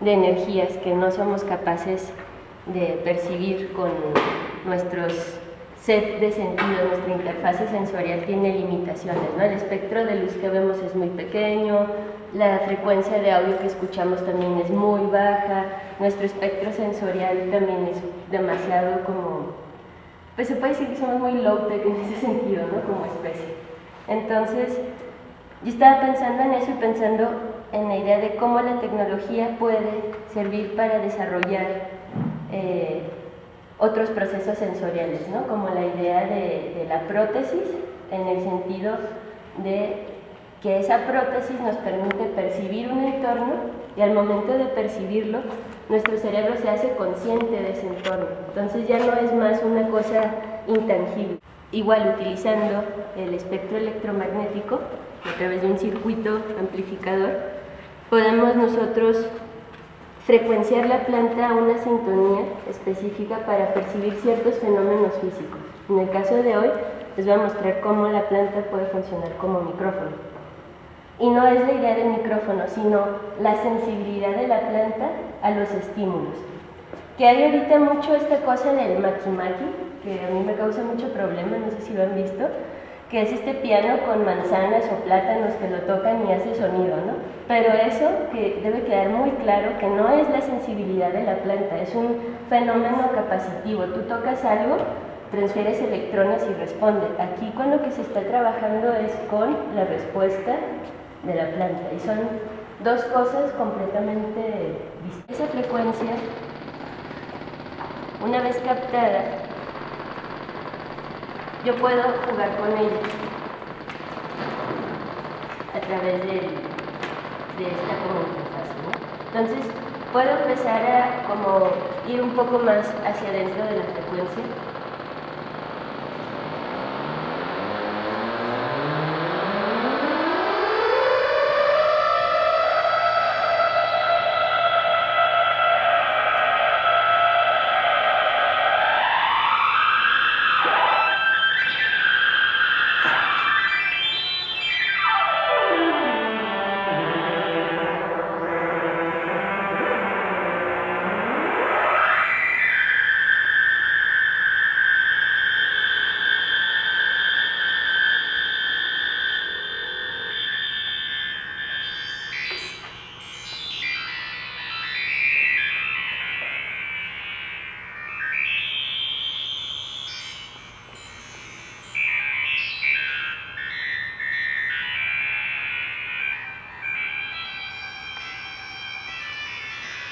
de energías que no somos capaces de percibir con nuestros set de sentidos. Nuestra interfase sensorial tiene limitaciones, ¿no? El espectro de luz que vemos es muy pequeño, la frecuencia de audio que escuchamos también es muy baja, nuestro espectro sensorial también es demasiado pues se puede decir que somos muy low-tech en ese sentido, ¿no? Como especie. Entonces, yo estaba pensando en eso y pensando en la idea de cómo la tecnología puede servir para desarrollar otros procesos sensoriales, ¿no? Como la idea de la prótesis, en el sentido de que esa prótesis nos permite percibir un entorno y al momento de percibirlo, nuestro cerebro se hace consciente de ese entorno. Entonces ya no es más una cosa intangible. Igual utilizando el espectro electromagnético a través de un circuito amplificador, podemos nosotros frecuenciar la planta a una sintonía específica para percibir ciertos fenómenos físicos. En el caso de hoy, les voy a mostrar cómo la planta puede funcionar como micrófono. Y no es la idea del micrófono, sino la sensibilidad de la planta a los estímulos. Que hay ahorita mucho esta cosa del maki-maki, que a mí me causa mucho problema, no sé si lo han visto, que es este piano con manzanas o plátanos que lo tocan y hace sonido, ¿no? Pero eso que debe quedar muy claro que no es la sensibilidad de la planta, es un fenómeno capacitivo. Tú tocas algo, transfieres electrones y responde. Aquí con lo que se está trabajando es con la respuesta de la planta y son dos cosas completamente distintas. Esa frecuencia, una vez captada, yo puedo jugar con ella a través de esta como interfaz, ¿no? Entonces puedo empezar a como ir un poco más hacia adentro de la frecuencia.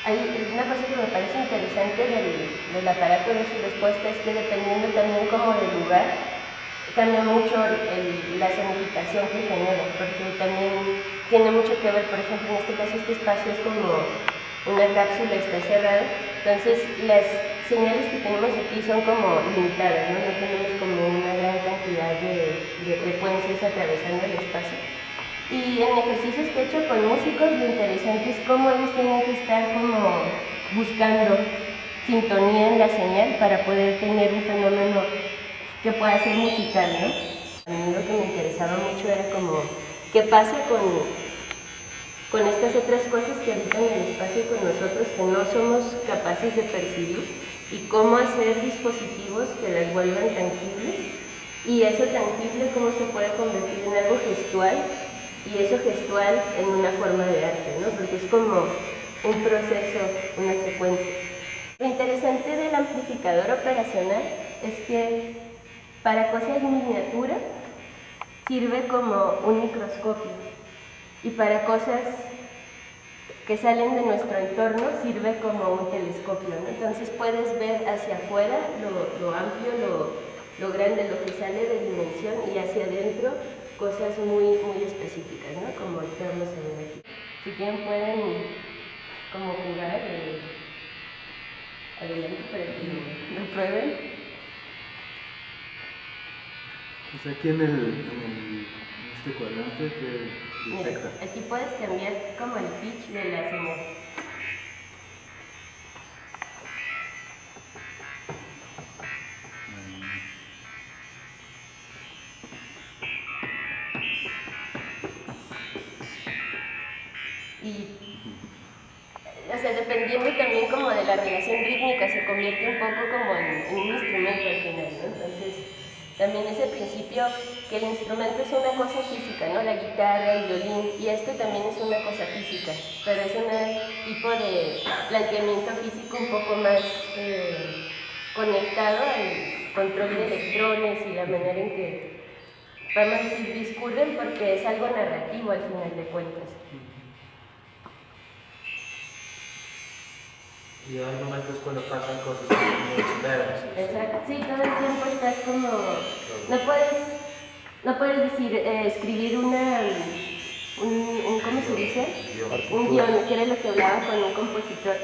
Hay una cosa que me parece interesante del aparato de su respuesta es que dependiendo también como del lugar, cambia mucho la sonificación que genera, porque también tiene mucho que ver, por ejemplo, en este caso este espacio es como una cápsula, está cerrada, entonces las señales que tenemos aquí son como limitadas, ¿no? No tenemos como una gran cantidad de frecuencias atravesando el espacio. Y en ejercicios que he hecho con músicos, lo interesante es cómo ellos tienen que estar como buscando sintonía en la señal para poder tener un fenómeno que pueda ser musical, ¿no? A mí lo que me interesaba mucho era como, ¿qué pasa con estas otras cosas que habitan en el espacio con nosotros que no somos capaces de percibir? Y cómo hacer dispositivos que las vuelvan tangibles, y eso tangible cómo se puede convertir en algo gestual, y eso gestual en una forma de arte, ¿no? Porque es como un proceso, una secuencia. Lo interesante del amplificador operacional es que para cosas miniaturas sirve como un microscopio, y para cosas que salen de nuestro entorno sirve como un telescopio, ¿no? Entonces puedes ver hacia afuera lo amplio, lo grande, lo que sale de dimensión, y hacia adentro cosas muy, muy específicas, ¿no? Como ahorita vamos a ver aquí. Si quieren pueden como jugar, adelante para que lo prueben. Pues aquí en este cuadrante que detecta. Mira, aquí puedes cambiar como el pitch de la señal. Y o sea, dependiendo también como de la relación rítmica, se convierte un poco como en un instrumento al final, ¿no? Entonces, también ese principio que el instrumento es una cosa física, ¿no? La guitarra, el violín, y esto también es una cosa física, pero es un tipo de planteamiento físico un poco más conectado al control de electrones y la manera en que, vamos a decir, discurren, porque es algo narrativo al final de cuentas. Y hay momentos cuando pasan cosas que no esperas. Exacto, sí, todo el tiempo estás como... No puedes decir, escribir ¿cómo se dice? Un guión, que era lo que hablaba con un compositor,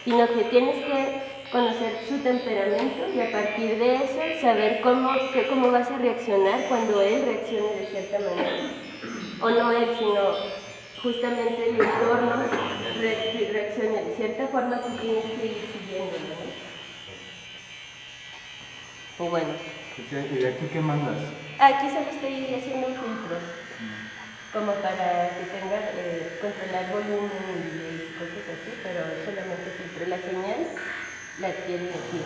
sino que tienes que conocer su temperamento y a partir de eso saber cómo vas a reaccionar cuando él reaccione de cierta manera. O no él, sino justamente el entorno reacciona de cierta forma, tú tienes que ir siguiéndolo, ¿no? Y bueno. ¿Y de aquí qué mandas? Aquí solo estoy haciendo un filtro, como para que tenga, controlar volumen y cosas así, pero solamente filtro. La señal la tiene aquí.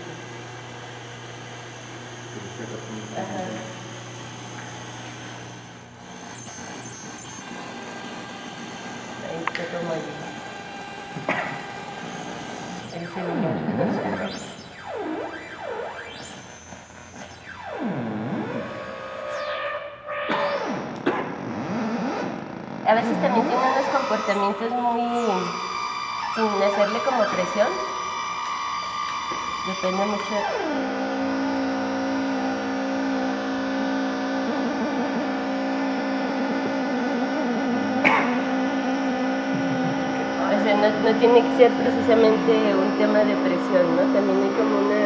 Ajá. Ahí está como el celular. A veces también tiene unos comportamientos muy... sin hacerle como presión. Depende mucho. O sea, no tiene que ser precisamente un tema de presión, ¿no? También hay como una...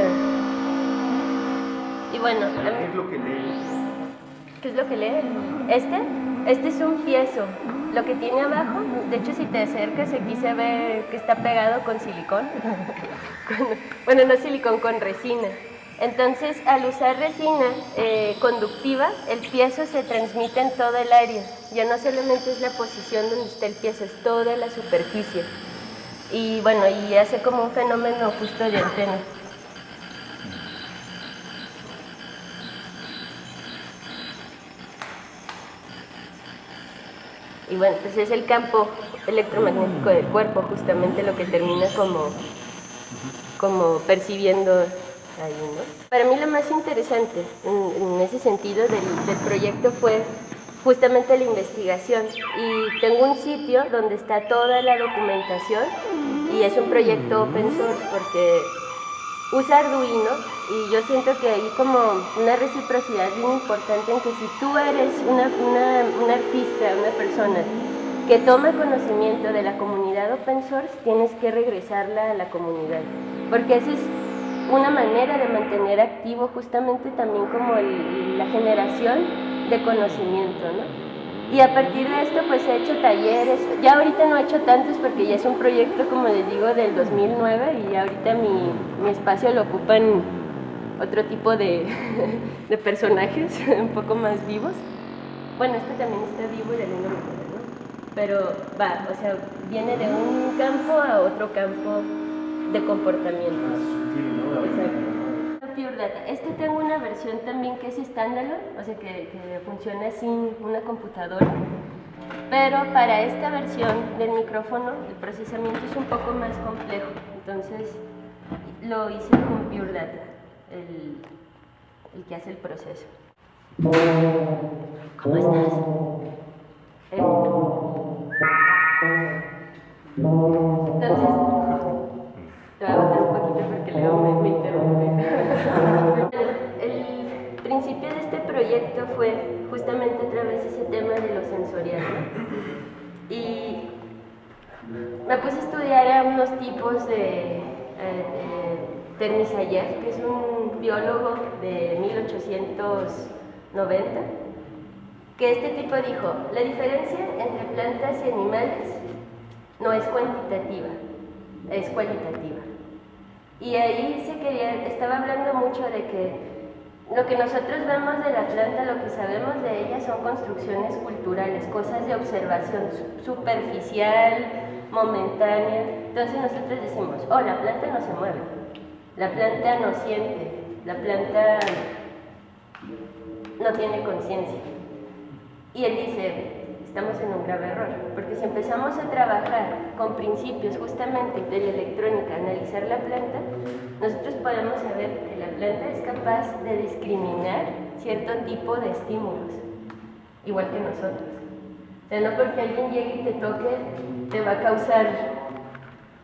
Y bueno... ¿Qué es lo que lee? ¿Qué es lo que lee? Este es un piezo. Lo que tiene abajo, de hecho si te acercas aquí se ve que está pegado con silicón. Bueno, no silicón, con resina. Entonces, al usar resina conductiva, el piezo se transmite en todo el área. Ya no solamente es la posición donde está el piezo, es toda la superficie. Y bueno, y hace como un fenómeno justo de antena. Y bueno, pues es el campo electromagnético del cuerpo justamente lo que termina como percibiendo ahí, ¿no? Para mí lo más interesante en ese sentido del proyecto fue justamente la investigación. Y tengo un sitio donde está toda la documentación y es un proyecto open source porque usa Arduino y yo siento que hay como una reciprocidad bien importante en que si tú eres un artista, una persona que toma conocimiento de la comunidad open source, tienes que regresarla a la comunidad, porque esa es una manera de mantener activo justamente también como la generación de conocimiento, ¿no? Y a partir de esto pues he hecho talleres, ya ahorita no he hecho tantos porque ya es un proyecto, como les digo, del 2009 y ahorita mi espacio lo ocupan otro tipo de personajes un poco más vivos. Bueno, este también está vivo de alguna manera, ¿no? Pero va, o sea, viene de un campo a otro campo de comportamientos. Exacto. Pure Data. Este tengo una versión también que es standalone, o sea que funciona sin una computadora, pero para esta versión del micrófono el procesamiento es un poco más complejo, entonces lo hice con Pure Data, el que hace el proceso. ¿Cómo estás? Entonces, te voy a bajar un poquito porque luego me interrumpe. El principio de este proyecto fue justamente a través de ese tema de lo sensorial, ¿no? Y me puse a estudiar a unos tipos de Termisayev, que es un biólogo de 1890, que este tipo dijo: la diferencia entre plantas y animales no es cuantitativa, es cualitativa. Y ahí estaba hablando mucho de que lo que nosotros vemos de la planta, lo que sabemos de ella son construcciones culturales, cosas de observación superficial, momentánea. Entonces nosotros decimos, oh, la planta no se mueve, la planta no siente, la planta no tiene conciencia. Y él dice, estamos en un grave error, porque si empezamos a trabajar con principios justamente de la electrónica, analizar la planta, nosotros podemos saber que la planta es capaz de discriminar cierto tipo de estímulos, igual que nosotros. O sea, no porque alguien llegue y te toque, te va a causar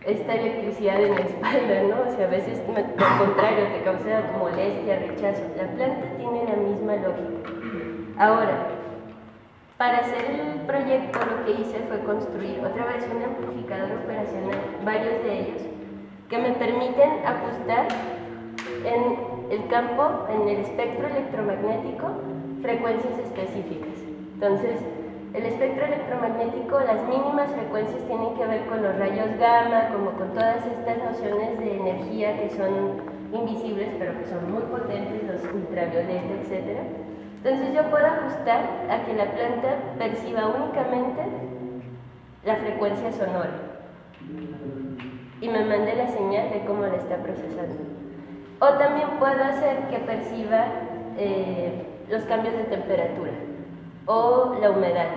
esta electricidad en la espalda, ¿no? O sea, a veces al contrario, te causa molestia, rechazo. La planta tiene la misma lógica. Ahora, para hacer el proyecto lo que hice fue construir otra vez un amplificador operacional, varios de ellos, que me permiten ajustar en el campo, en el espectro electromagnético, frecuencias específicas. Entonces, el espectro electromagnético, las mínimas frecuencias tienen que ver con los rayos gamma, como con todas estas nociones de energía que son invisibles, pero que son muy potentes, los ultravioleta, etc. Entonces yo puedo ajustar a que la planta perciba únicamente la frecuencia sonora y me mande la señal de cómo la está procesando. O también puedo hacer que perciba los cambios de temperatura o la humedad.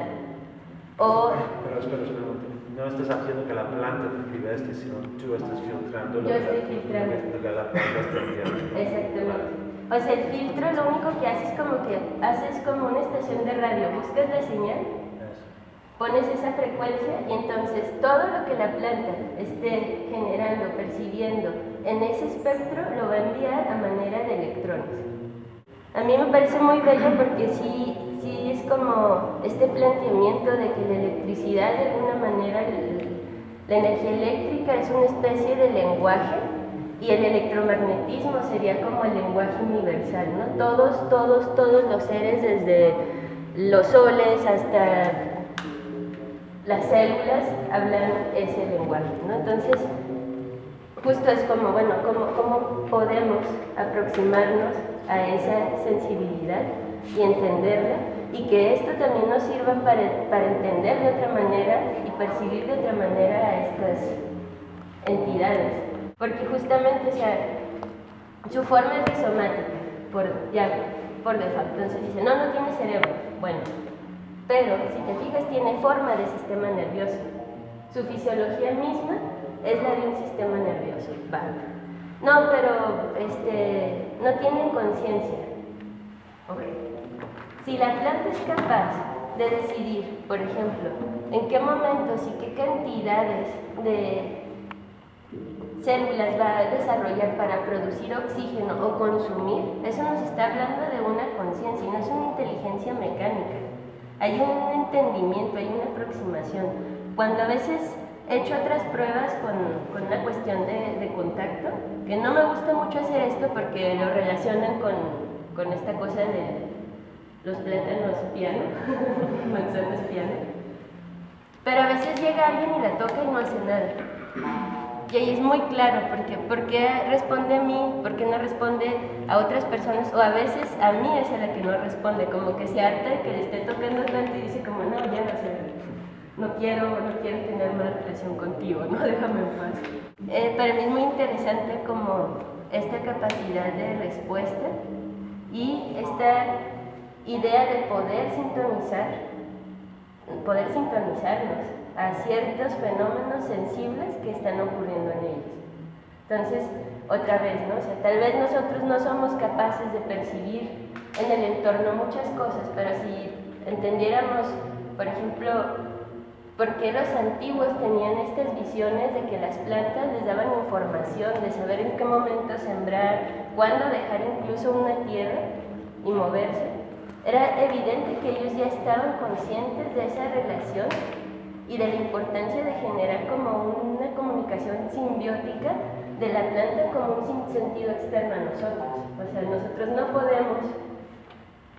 Pero espera un momento. No estás haciendo que la planta perciba esto, sino tú estás filtrando lo Yo que estoy filtrando. lo que la planta está enviando. Exactamente. O sea, el filtro lo único que hace es como que haces como una estación de radio, buscas la señal, pones esa frecuencia y entonces todo lo que la planta esté generando, percibiendo en ese espectro lo va a enviar a manera de electrones. A mí me parece muy bello porque sí es como este planteamiento de que la electricidad de alguna manera, la energía eléctrica es una especie de lenguaje y el electromagnetismo sería como el lenguaje universal, ¿no? Todos los seres, desde los soles hasta las células, hablan ese lenguaje, ¿no? Entonces, justo es como, bueno, ¿cómo podemos aproximarnos a esa sensibilidad y entenderla? Y que esto también nos sirva para entender de otra manera y percibir de otra manera a estas entidades. Porque justamente, o sea, su forma es rizomática, por default. Entonces dice, no tiene cerebro. Bueno, pero si te fijas, tiene forma de sistema nervioso. Su fisiología misma es la de un sistema nervioso. Va. No, pero no tienen conciencia. Okay. Si la planta es capaz de decidir, por ejemplo, en qué momentos y qué cantidades de células va a desarrollar para producir oxígeno o consumir, eso nos está hablando de una conciencia y no es una inteligencia mecánica. Hay un entendimiento, hay una aproximación. Cuando a veces he hecho otras pruebas con una cuestión de contacto, que no me gusta mucho hacer esto porque lo relacionan con esta cosa de los plátanos piano, manzanas piano. Pero a veces llega alguien y la toca y no hace nada. Y ahí es muy claro, ¿por qué responde a mí? ¿Por qué no responde a otras personas? O a veces a mí es a la que no responde, como que se harta de que le esté tocando tanto y dice como, no, ya no sé, no quiero tener más relación contigo, no, déjame en paz. Para mí es muy interesante como esta capacidad de respuesta y esta idea de poder sintonizarnos a ciertos fenómenos sensibles que están ocurriendo en ellos. Entonces, otra vez, ¿no? O sea, tal vez nosotros no somos capaces de percibir en el entorno muchas cosas, pero si entendiéramos, por ejemplo, por qué los antiguos tenían estas visiones de que las plantas les daban información, de saber en qué momento sembrar, cuándo dejar incluso una tierra y moverse, era evidente que ellos ya estaban conscientes de esa relación y de la importancia de generar como una comunicación simbiótica de la planta como un sentido externo a nosotros. O sea, nosotros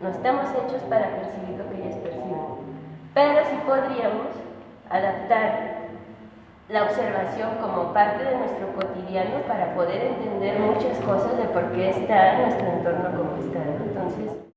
no estamos hechos para percibir lo que ellas perciben, pero sí podríamos adaptar la observación como parte de nuestro cotidiano para poder entender muchas cosas de por qué está nuestro entorno como está, ¿no? Entonces,